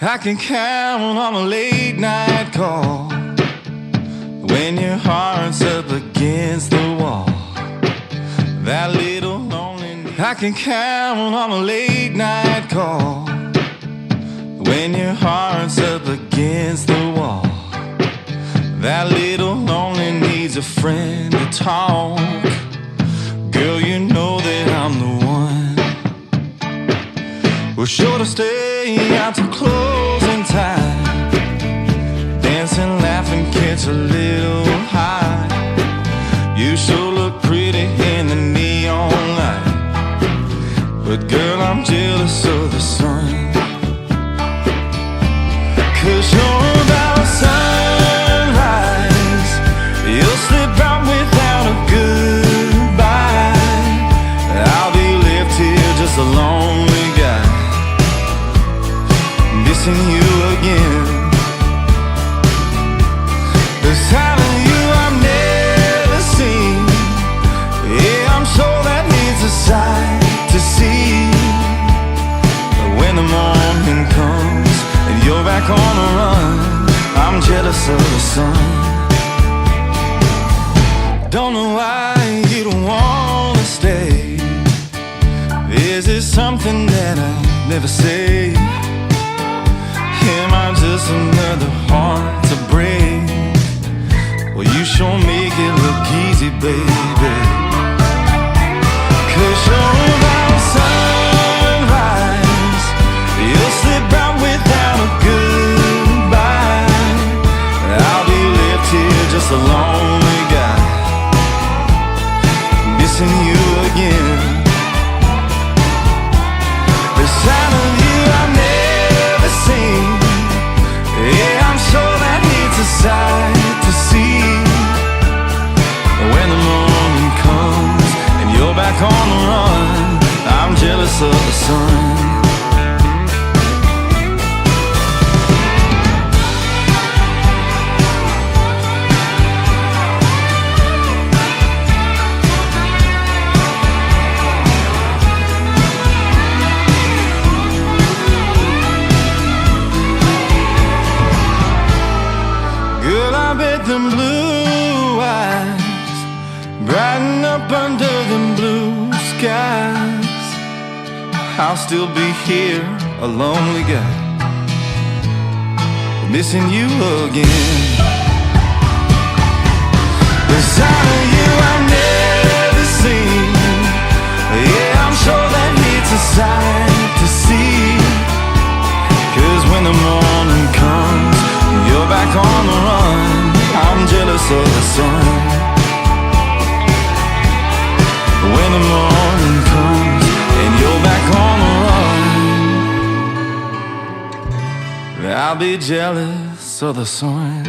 I can count on a late night call when your heart's up against the wall. That little loneliness. I can count on a late night call when your heart's up against the wall. That little lonely needs a friend to talk. Girl, you know that I'm the one. We're sure to stay out till closing time, dancing, laughing, catch a little high. You sure look pretty in the neon light, but girl, I'm jealous of the sun. 'Cause you're about sunrise, you'll slip out without a goodbye. I'll be left here just a lonely guy, missing you again. The side of you I've never seen, yeah, I'm sure that needs a sight to see. But when the morning comes and you're back on the run, I'm jealous of the sun. Don't know why you don't wanna stay. Is it something that I never say? Am I just another heart to break? Well, you sure make it look easy, baby. 'Cause you're about sunrise, you'll slip out without a goodbye. I'll be left here just a lonely guy, missing you again. The side of you I've never seen, yeah, I'm sure that needs a sight to see. When the morning comes and you're back on the run, I'm jealous of the sun. Them blue eyes brighten up under them blue skies. I'll still be here, a lonely guy, missing you again. The side of you I've never seen, yeah, I'm sure that needs a sight to see. 'Cause when the morning comes and you're back on the run, I'm jealous of the sun. When the morning comes and you're back on the run, I'll be jealous of the sun.